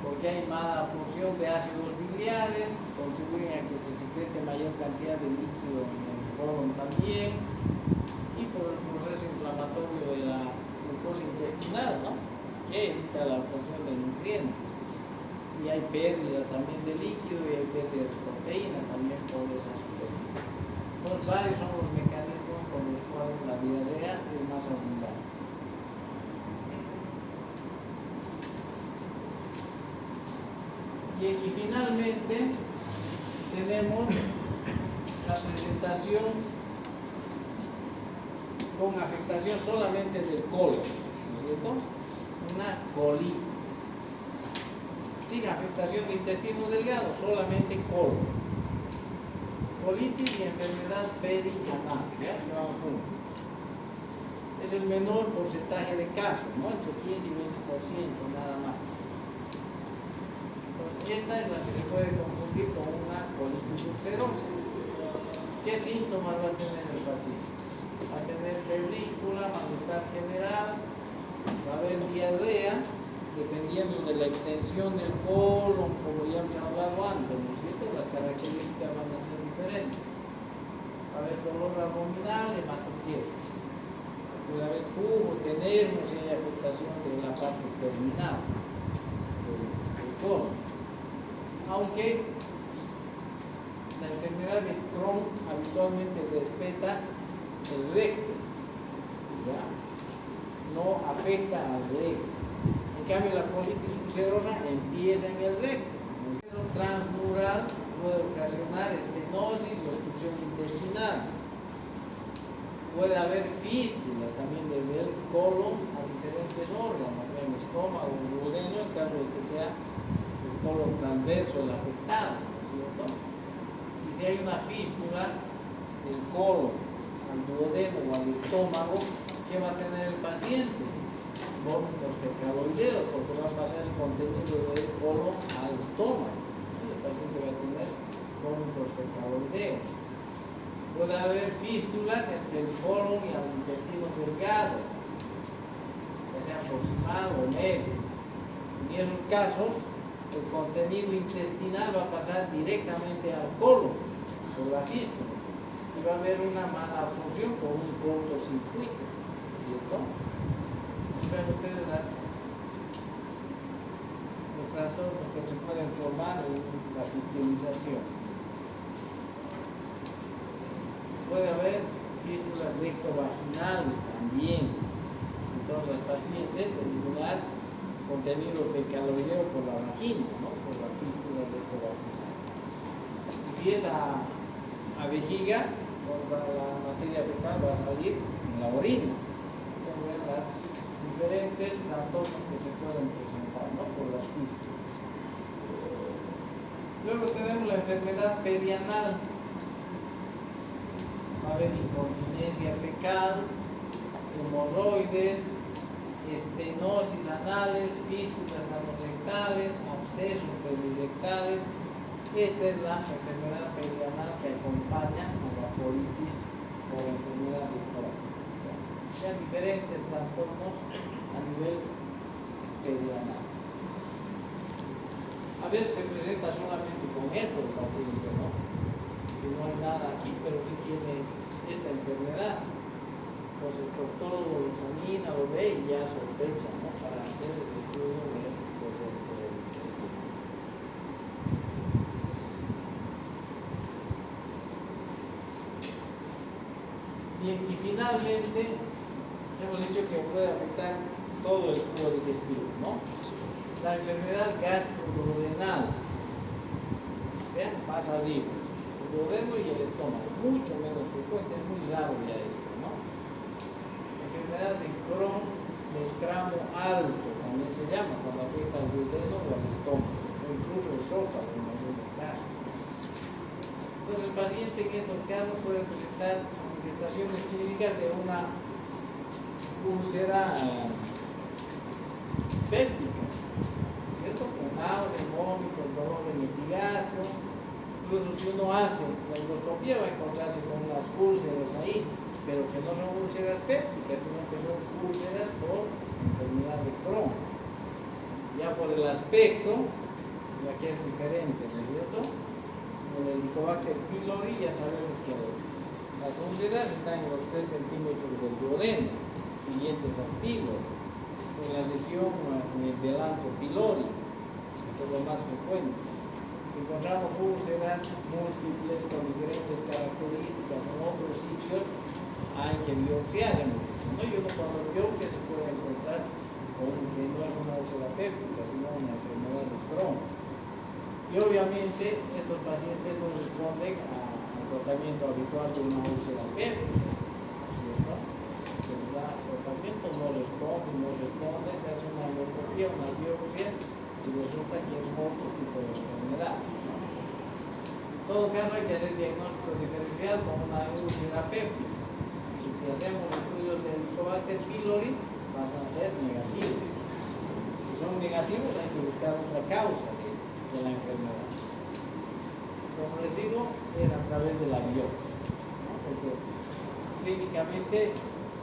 porque hay mala absorción de ácidos biliares, contribuyen a que se secrete mayor cantidad de líquido en el colon también, y por el proceso inflamatorio de la glucosa intestinal, ¿no? Que evita la absorción de nutrientes. Y hay pérdida también de líquido y hay pérdida de proteínas también por esas pérdida. Entonces, varios son los mecanismos por los cuales la diarrea es más abundante. Y finalmente tenemos la presentación con afectación solamente del colon, ¿no es cierto? Una colitis. Sin afectación de intestino delgado, solamente colon. Colitis y enfermedad perianal, ¿ya? Que van juntos. Es el menor porcentaje de casos, ¿no? Entre 15 y 20% nada más. Entonces, esta es la que se puede confundir con una colitis ulcerosa. ¿Qué síntomas va a tener el paciente? Va a tener febrícula, malestar general, va a haber diarrea, dependiendo de la extensión del colon, como ya hemos hablado antes, ¿no es cierto? Las características van a ser diferentes. Va a haber dolor abdominal, hematopiesa. Puede haber flujo de nervios y hay afectación de la parte terminal del colon. Aunque la enfermedad de Crohn habitualmente respeta el recto, ¿ya? No afecta al recto. En cambio, la colitis ulcerosa empieza en el recto. El proceso transmural puede ocasionar estenosis y obstrucción intestinal. Puede haber fístulas también desde el colon a diferentes órganos, el estómago, el duodeno, en caso de que sea el colon transverso el afectado, ¿no es cierto? Y si hay una fístula del colon al duodeno o al estómago, ¿qué va a tener el paciente? Vómitos fecaloideos, porque va a pasar el contenido del colon al estómago. El paciente va a tener vómitos fecaloideos. Puede haber fístulas entre el colon y el intestino delgado, ya sea proximal o medio. En esos casos, el contenido intestinal va a pasar directamente al colon por la fístula y va a haber una mala absorción por un cortocircuito, ¿cierto? Ven ustedes los trastornos que se pueden formar en la fistulización. Puede haber fístulas rectovaginales también en todas las pacientes, eliminar contenido fecaloideo por la vagina, ¿no? Por la fístula rectovaginal. Y si es a vejiga, la materia fecal va a salir en la orina. Pueden ver las diferentes trastornos que se pueden presentar, ¿no? Por las fístulas. Luego tenemos la enfermedad perianal. Va a haber incontinencia fecal, hemorroides, estenosis anales, fístulas anosrectales, abscesos perirectales. Esta es la enfermedad perianal que acompaña a la colitis o la enfermedad del corazón. Sean diferentes trastornos a nivel perianal. A veces se presenta solamente con esto el paciente, ¿no? Que no hay nada aquí, pero sí tiene esta enfermedad. Pues el proctólogo lo examina, lo ve y ya sospecha, ¿no? Para hacer el estudio de Bien, y finalmente hemos dicho que puede afectar todo el tubo digestivo, ¿no? La enfermedad gastroduodenal. Vean, pasa allí el duodeno y el estómago, mucho menos frecuente, es muy raro ya esto, ¿no? Enfermedad de Crohn del tramo alto, también se llama, cuando afecta al duodeno o al estómago, o incluso el esófago en algunos casos. Entonces el paciente en estos casos puede presentar manifestaciones clínicas de una úlcera péptica, ¿cierto? Con náuseas, vómitos, dolor en el epigastro. Incluso si uno hace la endoscopía va a encontrarse con unas úlceras ahí, pero que no son úlceras pépticas, sino que son úlceras por enfermedad de Crohn. Ya por el aspecto, ya que es diferente, ¿no es cierto? Con el Helicobacter pylori ya sabemos que las úlceras están en los 3 centímetros del duodeno, siguientes al pylori, en la región del anto pylori, que es lo más frecuente. Si encontramos úlceras múltiples con diferentes características en otros sitios, hay que biopsiar, ¿no? Y uno cuando biopsia se puede encontrar con que no es una úlcera péptica, sino una enfermedad de Crohn. Y obviamente estos pacientes no responden al tratamiento habitual de una úlcera péptica, ¿cierto? Se les da tratamiento, no responde, se hace una endoscopía, una biopsia y resulta que es otro tipo de enfermedad, ¿no? En todo caso hay que hacer diagnóstico diferencial con una úlcera péptica. Y si hacemos estudios de Helicobacter pylori, van a ser negativos. Si son negativos hay que buscar otra causa de la enfermedad. Como les digo, es a través de la biopsia, ¿no? Porque clínicamente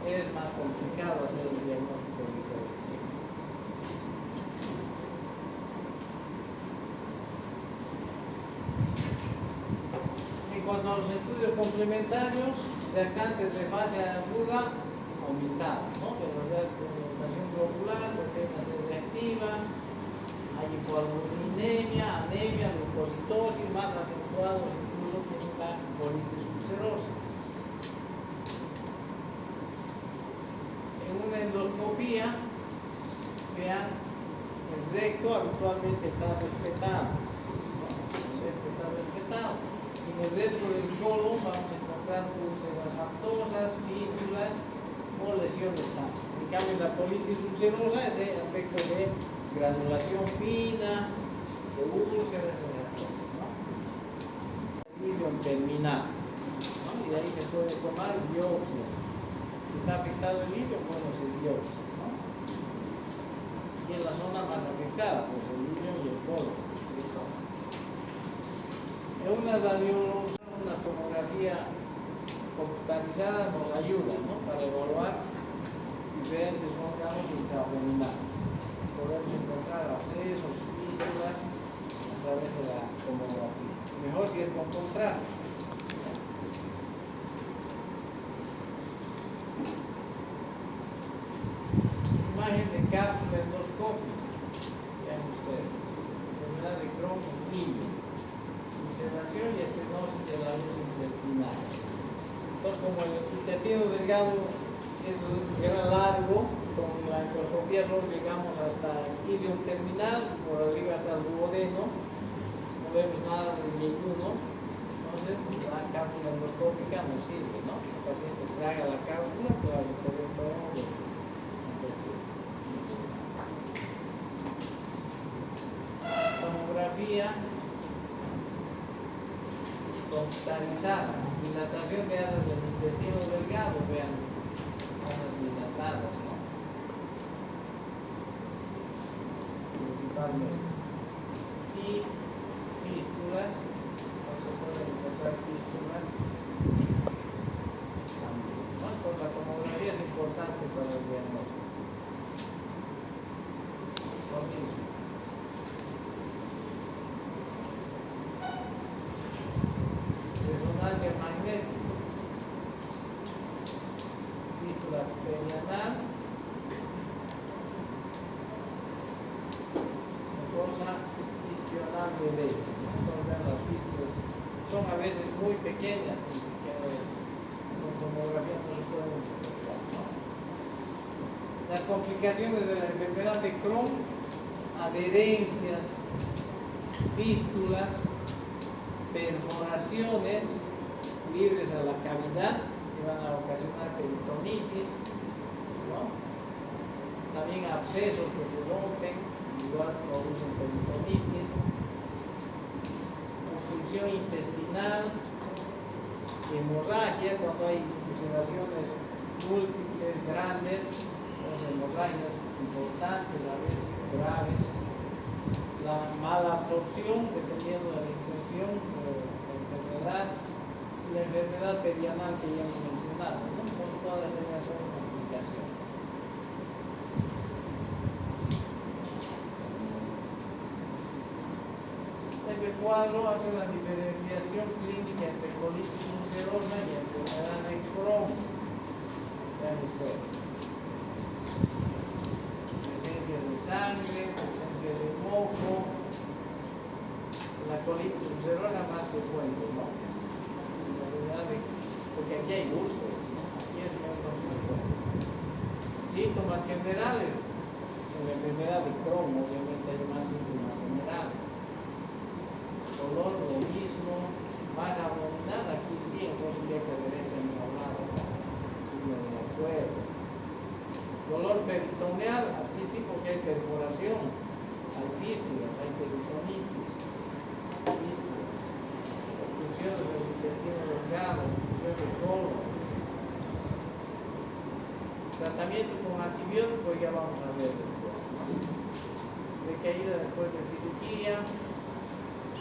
es más complicado hacer el diagnóstico diferencial. En cuanto a los estudios complementarios, reactantes de fase aguda aumentados, ¿no? De la fermentación globular, proteína C reactiva, hay hipoalbuminemia, anemia, leucocitosis, más acentuados incluso que la colitis ulcerosa. En una endoscopía, vean, el recto habitualmente está respetado, ¿no? Está respetado. En el resto del colon vamos a encontrar úlceras aptosas, fístulas o lesiones sanas. En cambio, la colitis ulcerosa, ese aspecto de granulación fina, de úlceras, ¿no? El ilion terminal, ¿no? Y de ahí se puede tomar biopsia. Si está afectado el ilion, bueno, se biopsia, ¿no? Y en la zona más afectada, pues el ilion y el colon, ¿cierto? En una una tomografía computarizada nos ayuda, ¿no? Para evaluar diferentes órganos intraabdominales. Podemos encontrar abscesos, fístulas, través de la tomografía. Mejor si es con contraste. Imagen de cápsula endoscópica. Vean ustedes. Enfermedad de Crohn en niños. Ulceración y estenosis de la luz intestinal. Entonces, como el intestino delgado era largo, con la endoscopía solo llegamos hasta el ilion terminal, por arriba hasta el duodeno, no vemos nada de ninguno. Entonces, la cápsula endoscópica nos sirve, ¿no? El paciente traga la cápsula, pues representa el intestino. Tomografía computarizada, dilatación de áreas del intestino delgado, vean, áreas dilatadas, ¿no? Principalmente. Y fístulas, no se pueden encontrar fístulas también, ¿no? Entonces la tomografía es importante para el diagnóstico. Lo mismo. Resonancia magnética, fístula perianal, fosa isquional derecha. Entonces las fístulas son a veces muy pequeñas, que con tomografía no se pueden detectar, ¿no? Las complicaciones de la enfermedad de Crohn, adherencias, fístulas, perforaciones libres a la cavidad que van a ocasionar peritonitis, ¿no? También abscesos que se rompen, igual producen peritonitis, obstrucción intestinal, hemorragia, cuando hay ulceraciones múltiples, grandes, hemorragias importantes, a veces graves, la mala absorción, dependiendo de la extensión de la enfermedad, la enfermedad perianal que ya hemos mencionado, ¿no? Entonces, todas ellas son complicaciones. Este cuadro hace una diferenciación clínica entre colitis ulcerosa y enfermedad de Crohn. Vean ustedes. Presencia de sangre, presencia de moco, la colitis ulcerosa más frecuente, ¿no? Porque aquí hay úlceras, ¿no? Aquí es menos frecuente. Síntomas generales, en la enfermedad de Crohn, obviamente hay más síntomas generales. Dolor, lo mismo, más abdominal, aquí sí, en que derecha hemos hablado, ¿no? Signo de acuerdo. Dolor peritoneal, aquí sí porque hay perforación, hay fístulas, hay peritonitis, fístulas, obstrucciones del intestino delgado, obstrucción del colon. Tratamiento con antibióticos ya vamos a ver después, ¿no? Recaída después de cirugía,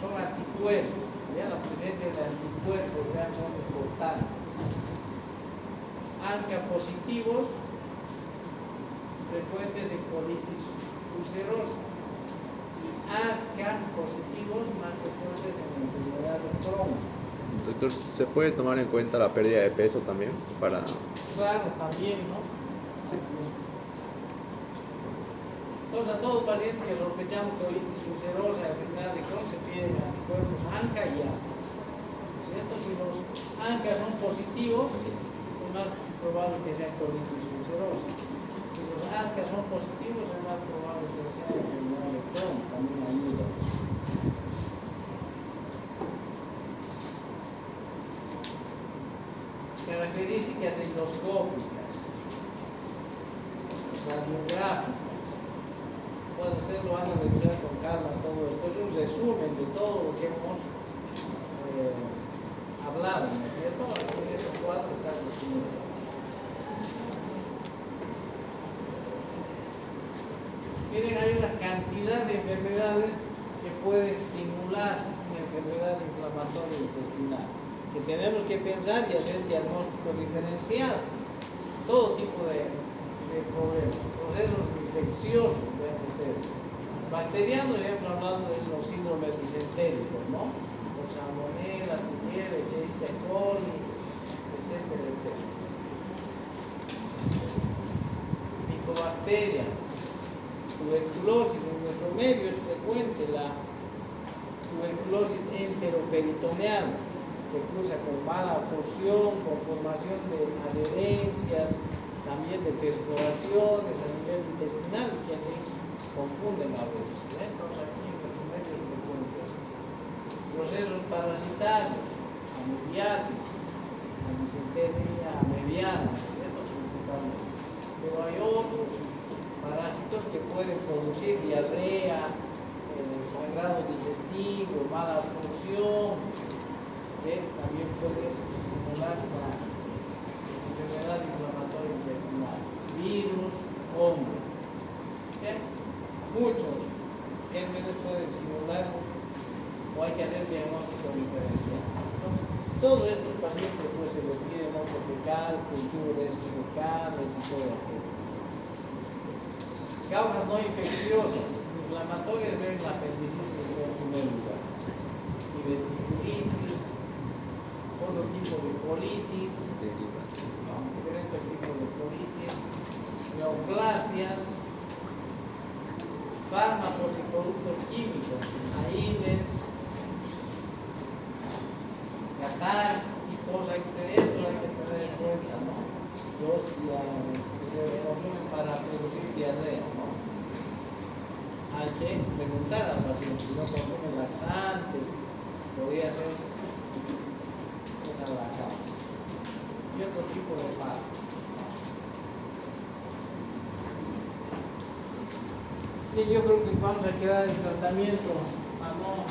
son anticuerpos, ya la presencia de anticuerpos ya son importantes. ANCA positivos, frecuentes en colitis ulcerosa, y ASCA positivos más frecuentes en la enfermedad de Crohn. Doctor, ¿se puede tomar en cuenta la pérdida de peso también para...? Claro, también, ¿no? Sí. Entonces, a todo paciente que sospechamos colitis ulcerosa, enfermedad de Crohn, se piden anticuerpos ANCA y ASCA, ¿no es cierto? Si los ANCA son positivos, es más probable que sea colitis ulcerosa. Si los ASCA son positivos, es más probable que sea enfermedad de Crohn, también ayuda. Características endoscópicas, radiográficas. Bueno, ustedes lo van a revisar con calma todo esto. Es un resumen de todo lo que hemos hablado, ¿no es cierto? Aquí en este cuadro está resumido. Miren, hay una cantidad de enfermedades que pueden simular una enfermedad inflamatoria intestinal, que tenemos que pensar y hacer diagnóstico diferencial. Todo tipo de problemas, procesos infecciosos, vean ustedes, Bacterianos, ya hemos hablado de los síndromes disentéricos, ¿no? Por salmonella, Shigella, Escherichia coli, etcétera, etcétera. Micobacteria, tuberculosis. En nuestro medio es frecuente la tuberculosis enteroperitoneal, que cruza con mala absorción, con formación de adherencias, también de perforaciones a nivel intestinal, que se confunden a veces. Entonces aquí en nuestro medio es frecuente eso. Procesos parasitarios, amebiasis, la disentería amebiana, ¿cierto? Principalmente. Pero hay otros parásitos que pueden producir diarrea, sangrado digestivo, mala absorción, que también puede simular la enfermedad inflamatoria intestinal. Virus, hongos. Muchos gérmenes pueden simular o hay que hacer diagnóstico diferencial. Entonces, todos estos pacientes pues, se les pide moco fecal, cultivo de heces fecales y todo aquello. Causas no infecciosas, inflamatorias, ven la apendicitis en primer lugar. Diverticulitis, otro tipo de colitis, diferentes tipos de colitis, neoplasias, fármacos y productos químicos, AINES, catar y cosas de esto hay que tener en cuenta, ¿no? Los que se consumen para producir diarrea, ¿no? Hay que preguntar al paciente si no consumen laxantes, podría ser esa la causa. Y otro tipo de fármacos. Bien, yo creo que vamos a quedar el tratamiento a no